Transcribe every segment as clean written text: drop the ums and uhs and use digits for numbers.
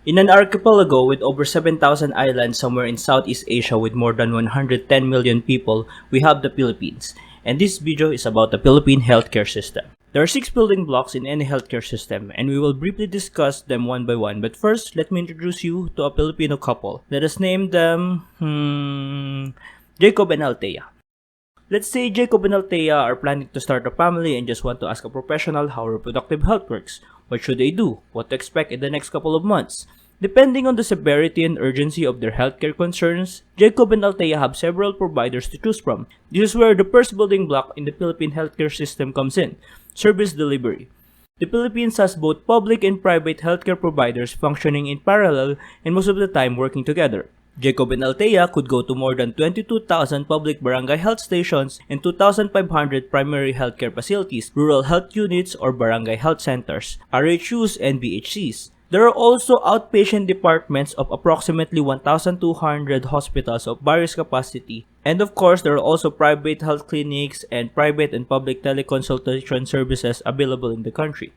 In an archipelago with over 7,000 islands somewhere in Southeast Asia with more than 110 million people, we have the Philippines. And this video is about the Philippine healthcare system. There are 6 building blocks in any healthcare system, and we will briefly discuss them one by one. But first, let me introduce you to a Filipino couple. Let us name them, Jacob and Althea. Let's say Jacob and Althea are planning to start a family and just want to ask a professional how reproductive health works. What should they do? What to expect in the next couple of months? Depending on the severity and urgency of their healthcare concerns, Jacob and Althea have several providers to choose from. This is where the first building block in the Philippine healthcare system comes in: service delivery. The Philippines has both public and private healthcare providers functioning in parallel and most of the time working together. Jacob and Althea could go to more than 22,000 public barangay health stations and 2,500 primary healthcare facilities, rural health units or barangay health centers, RHUs and BHCs. There are also outpatient departments of approximately 1,200 hospitals of various capacity. And of course, there are also private health clinics and private and public teleconsultation services available in the country.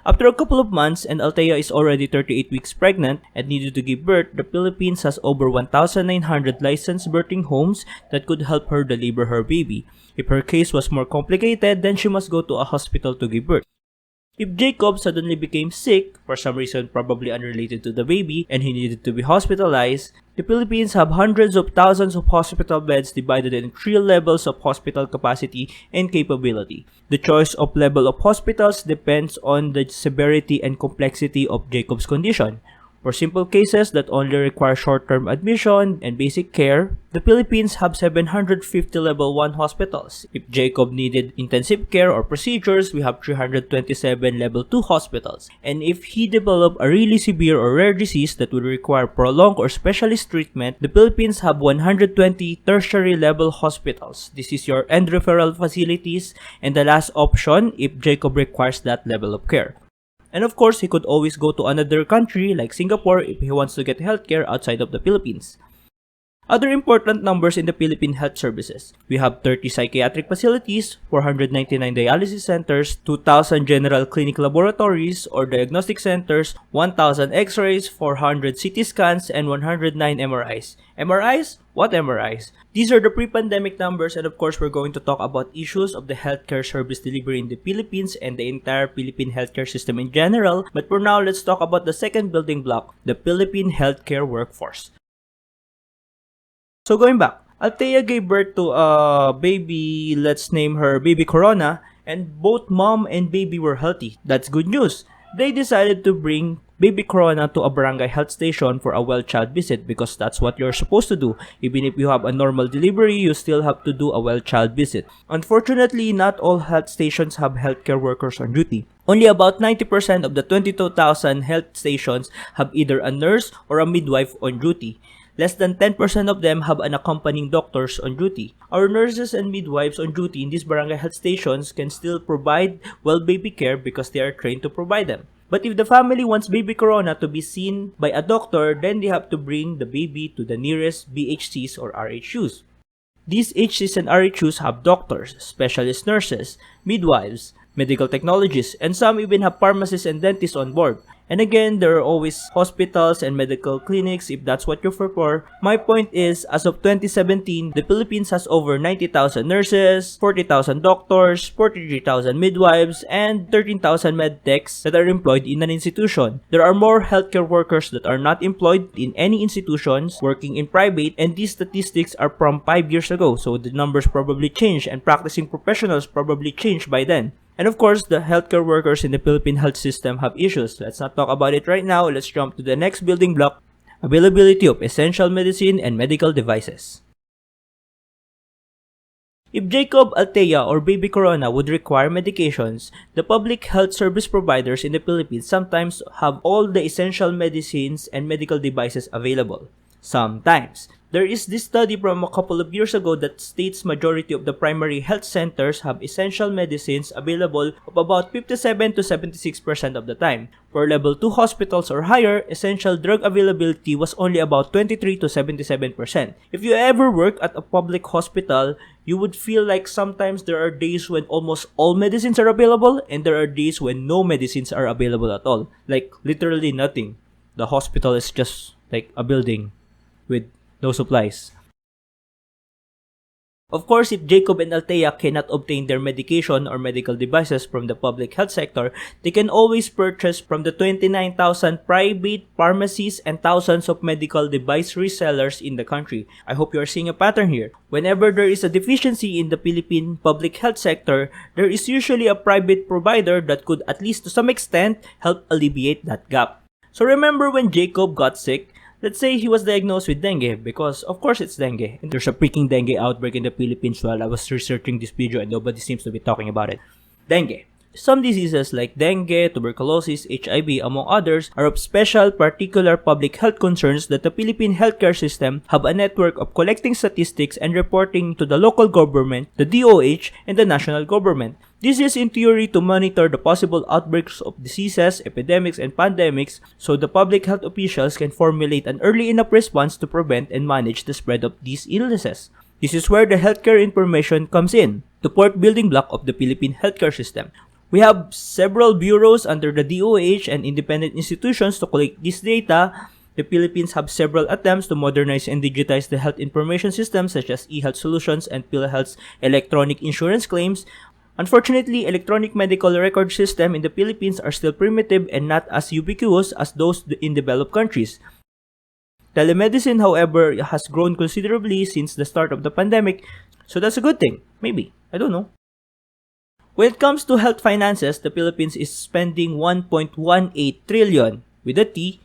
After a couple of months and Althea is already 38 weeks pregnant and needed to give birth, the Philippines has over 1,900 licensed birthing homes that could help her deliver her baby. If her case was more complicated, then she must go to a hospital to give birth. If Jacob suddenly became sick, for some reason probably unrelated to the baby, and he needed to be hospitalized, the Philippines have hundreds of thousands of hospital beds divided in 3 levels of hospital capacity and capability. The choice of level of hospitals depends on the severity and complexity of Jacob's condition. For simple cases that only require short-term admission and basic care, the Philippines have 750 level 1 hospitals. If Jacob needed intensive care or procedures, we have 327 level 2 hospitals. And if he developed a really severe or rare disease that would require prolonged or specialist treatment, the Philippines have 120 tertiary level hospitals. This is your end referral facilities and the last option if Jacob requires that level of care. And of course, he could always go to another country like Singapore if he wants to get healthcare outside of the Philippines. Other important numbers in the Philippine health services. We have 30 psychiatric facilities, 499 dialysis centers, 2,000 general clinic laboratories or diagnostic centers, 1,000 x-rays, 400 CT scans, and 109 MRIs. MRIs? What MRIs? These are the pre-pandemic numbers, and of course we're going to talk about issues of the healthcare service delivery in the Philippines and the entire Philippine healthcare system in general. But for now, let's talk about the second building block, the Philippine healthcare workforce. So going back, Althea gave birth to a baby, let's name her Baby Corona, and both mom and baby were healthy. That's good news. They decided to bring Baby Corona to a barangay health station for a well child visit because that's what you're supposed to do. Even if you have a normal delivery, you still have to do a well child visit. Unfortunately, not all health stations have healthcare workers on duty. Only about 90% of the 22,000 health stations have either a nurse or a midwife on duty. Less than 10% of them have an accompanying doctors on duty. Our nurses and midwives on duty in these barangay health stations can still provide well baby care because they are trained to provide them. But if the family wants Baby Corona to be seen by a doctor, then they have to bring the baby to the nearest BHCs or RHUs. These HCs and RHUs have doctors, specialist nurses, midwives, medical technologists, and some even have pharmacists and dentists on board. And again, there are always hospitals and medical clinics if that's what you prefer. My point is, as of 2017, the Philippines has over 90,000 nurses, 40,000 doctors, 43,000 midwives, and 13,000 medtechs that are employed in an institution. There are more healthcare workers that are not employed in any institutions, working in private, and these statistics are from 5 years ago, so the numbers probably changed and practicing professionals probably changed by then. And of course, the healthcare workers in the Philippine health system have issues. Let's not talk about it right now. Let's jump to the next building block, availability of essential medicine and medical devices. If Jacob, Althea, or Baby Corona would require medications, the public health service providers in the Philippines sometimes have all the essential medicines and medical devices available. Sometimes. There is this study from a couple of years ago that states majority of the primary health centers have essential medicines available of about 57 to 76% of the time. For level 2 hospitals or higher, essential drug availability was only about 23 to 77%. If you ever work at a public hospital, you would feel like sometimes there are days when almost all medicines are available and there are days when no medicines are available at all. Like literally nothing. the hospital is just like a building with no supplies. Of course, if Jacob and Althea cannot obtain their medication or medical devices from the public health sector, they can always purchase from the 29,000 private pharmacies and thousands of medical device resellers in the country. I hope you are seeing a pattern here. Whenever there is a deficiency in the Philippine public health sector, there is usually a private provider that could, at least to some extent, help alleviate that gap. So remember when Jacob got sick? Let's say he was diagnosed with dengue, because of course it's dengue. And there's a freaking dengue outbreak in the Philippines while I was researching this video and nobody seems to be talking about it. Dengue. Some diseases like dengue, tuberculosis, HIV, among others, are of special particular public health concerns that the Philippine healthcare system have a network of collecting statistics and reporting to the local government, the DOH, and the national government. This is in theory to monitor the possible outbreaks of diseases, epidemics, and pandemics so the public health officials can formulate an early enough response to prevent and manage the spread of these illnesses. This is where the healthcare information comes in, the fourth building block of the Philippine healthcare system. We have several bureaus under the DOH and independent institutions to collect this data. The Philippines have several attempts to modernize and digitize the health information system such as eHealth Solutions and PhilHealth's electronic insurance claims. Unfortunately, electronic medical record system in the Philippines are still primitive and not as ubiquitous as those in developed countries. Telemedicine, however, has grown considerably since the start of the pandemic, so that's a good thing. Maybe. I don't know. When it comes to health finances, the Philippines is spending 1.18 trillion, with a T,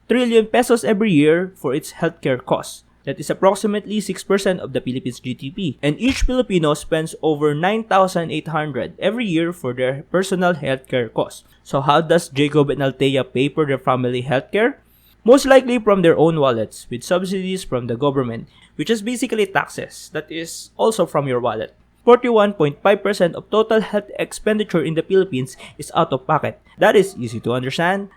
trillion pesos every year for its healthcare costs. That is approximately 6% of the Philippines' GDP. And each Filipino spends over 9,800 every year for their personal healthcare costs. So how does Jacob and Althea pay for their family healthcare? Most likely from their own wallets, with subsidies from the government, which is basically taxes. That is also from your wallet. 41.5% of total health expenditure in the Philippines is out of pocket. That is easy to understand.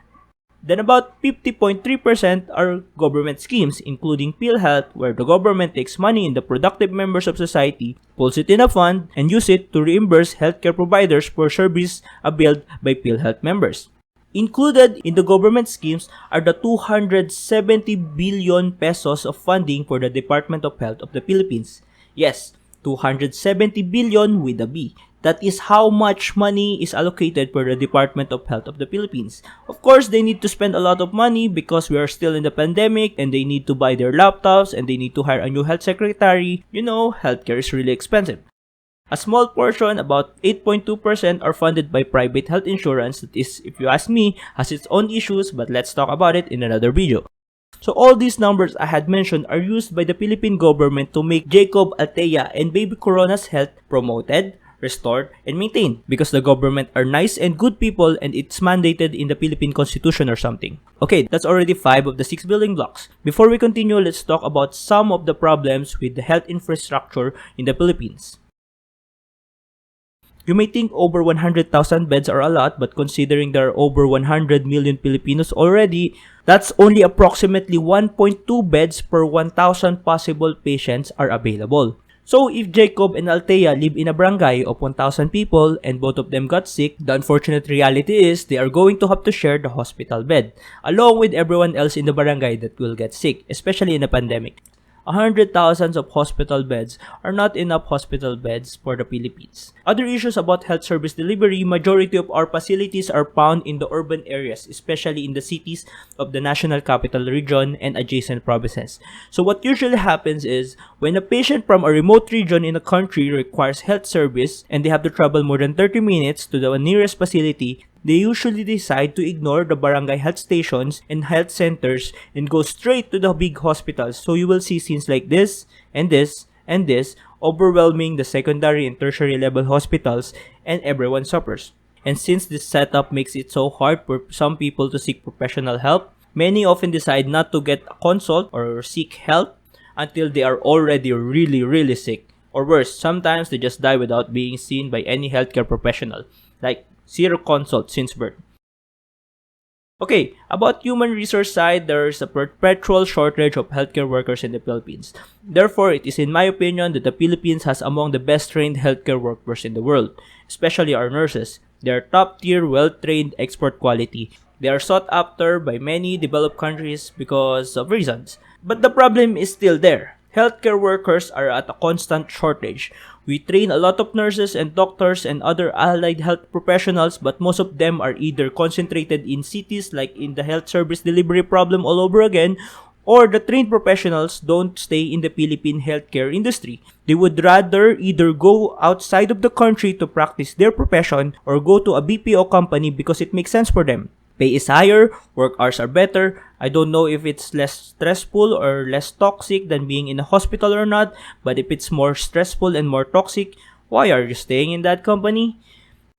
Then about 50.3% are government schemes, including PhilHealth, where the government takes money in the productive members of society, pulls it in a fund, and use it to reimburse healthcare providers for service availed by PhilHealth members. Included in the government schemes are the 270 billion pesos of funding for the Department of Health of the Philippines. Yes, 270 billion with a B. That is how much money is allocated for the Department of Health of the Philippines. Of course, they need to spend a lot of money because we are still in the pandemic and they need to buy their laptops and they need to hire a new health secretary. You know, healthcare is really expensive. A small portion, about 8.2%, are funded by private health insurance. That is, if you ask me, has its own issues, but let's talk about it in another video. So all these numbers I had mentioned are used by the Philippine government to make Jacob, Althea, and Baby Corona's health promoted, restored, and maintained because the government are nice and good people and it's mandated in the Philippine Constitution or something. Okay, that's already 5 of the 6 building blocks. Before we continue, let's talk about some of the problems with the health infrastructure in the Philippines. You may think over 100,000 beds are a lot, but considering there are over 100 million Filipinos already, that's only approximately 1.2 beds per 1,000 possible patients are available. So if Jacob and Althea live in a barangay of 1,000 people and both of them got sick, the unfortunate reality is they are going to have to share the hospital bed, along with everyone else in the barangay that will get sick, especially in a pandemic. 100,000 of hospital beds are not enough hospital beds for the Philippines. Other issues about health service delivery, majority of our facilities are found in the urban areas, especially in the cities of the National Capital Region and adjacent provinces. So what usually happens is, when a patient from a remote region in a country requires health service and they have to travel more than 30 minutes to the nearest facility, they usually decide to ignore the barangay health stations and health centers and go straight to the big hospitals. So you will see scenes like this, and this, and this, overwhelming the secondary and tertiary level hospitals, and everyone suffers. And since this setup makes it so hard for some people to seek professional help, many often decide not to get a consult or seek help until they are already really sick. Or worse, sometimes they just die without being seen by any healthcare professional. Like, 0 consult since birth. Okay, about human resource side, there is a perpetual shortage of healthcare workers in the Philippines. Therefore, it is in my opinion that the Philippines has among the best trained healthcare workers in the world, especially our nurses. They are top tier, well-trained, expert quality. They are sought after by many developed countries because of reasons. But the problem is still there. Healthcare workers are at a constant shortage. We train a lot of nurses and doctors and other allied health professionals, but most of them are either concentrated in cities like in the health service delivery problem all over again, or the trained professionals don't stay in the Philippine healthcare industry. They would rather either go outside of the country to practice their profession or go to a BPO company because it makes sense for them. Pay is higher, work hours are better. I don't know if it's less stressful or less toxic than being in a hospital or not, but if it's more stressful and more toxic, why are you staying in that company?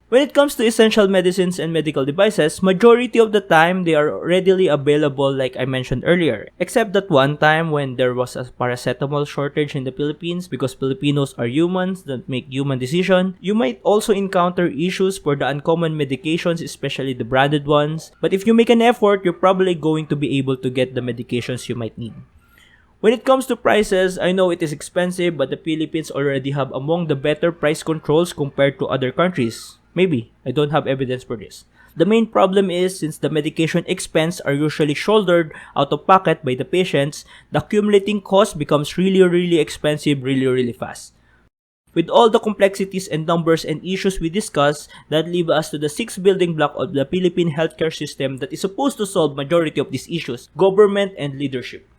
When it comes to essential medicines and medical devices, majority of the time they are readily available like I mentioned earlier. Except that one time when there was a paracetamol shortage in the Philippines because Filipinos are humans that make human decisions. You might also encounter issues for the uncommon medications, especially the branded ones. But if you make an effort, you're probably going to be able to get the medications you might need. When it comes to prices, I know it is expensive, but the Philippines already have among the better price controls compared to other countries. Maybe. I don't have evidence for this. The main problem is, since the medication expense are usually shouldered out of pocket by the patients, the accumulating cost becomes really expensive really fast. With all the complexities and numbers and issues we discussed, that leave us to the sixth building block of the Philippine healthcare system that is supposed to solve majority of these issues: government and leadership.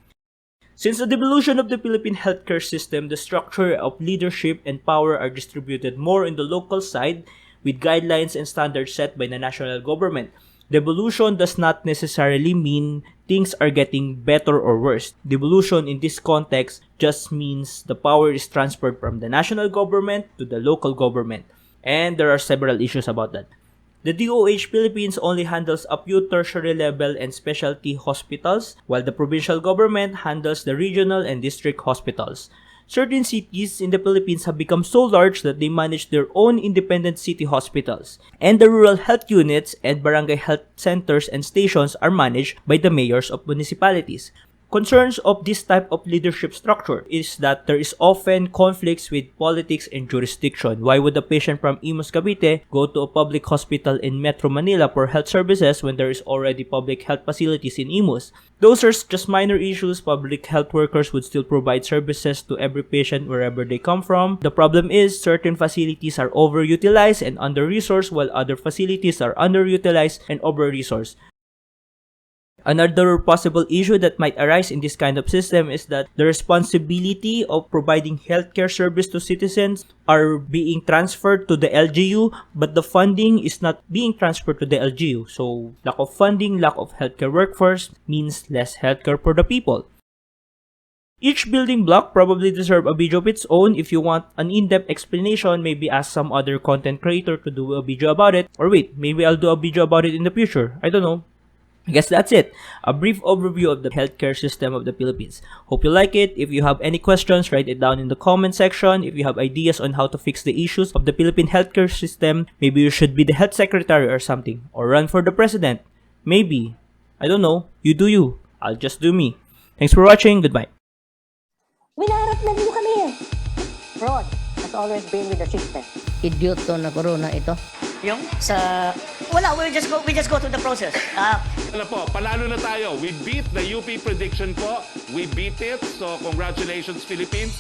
Since the devolution of the Philippine healthcare system, the structure of leadership and power are distributed more in the local side, with guidelines and standards set by the national government. Devolution does not necessarily mean things are getting better or worse. Devolution in this context just means the power is transferred from the national government to the local government. And there are several issues about that. The DOH Philippines only handles a few tertiary level and specialty hospitals, while the provincial government handles the regional and district hospitals. Certain cities in the Philippines have become so large that they manage their own independent city hospitals, and the rural health units and barangay health centers and stations are managed by the mayors of municipalities. Concerns of this type of leadership structure is that there is often conflicts with politics and jurisdiction. Why would a patient from Imus, Cavite go to a public hospital in Metro Manila for health services when there is already public health facilities in Imus? Those are just minor issues. Public health workers would still provide services to every patient wherever they come from. The problem is certain facilities are overutilized and under-resourced, while other facilities are underutilized and over-resourced. Another possible issue that might arise in this kind of system is that the responsibility of providing healthcare service to citizens are being transferred to the LGU, but the funding is not being transferred to the LGU. So, lack of funding, lack of healthcare workforce means less healthcare for the people. Each building block probably deserves a video of its own. If you want an in-depth explanation, maybe ask some other content creator to do a video about it. Or wait, maybe I'll do a video about it in the future. I don't know. I guess that's it. A brief overview of the healthcare system of the Philippines. Hope you like it. If you have any questions, write it down in the comment section. If you have ideas on how to fix the issues of the Philippine healthcare system, maybe you should be the health secretary or something. Or run for the president. Maybe. I don't know. You do you. I'll just do me. Thanks for watching. Goodbye. Winaharap na niyo kami. Fraud has always been with the system. Idiot to na corona ito. Yung sa... Wala, we just go through the process. Ano po, panalo na tayo. We beat the UP prediction po. We beat it. So, congratulations, Philippines.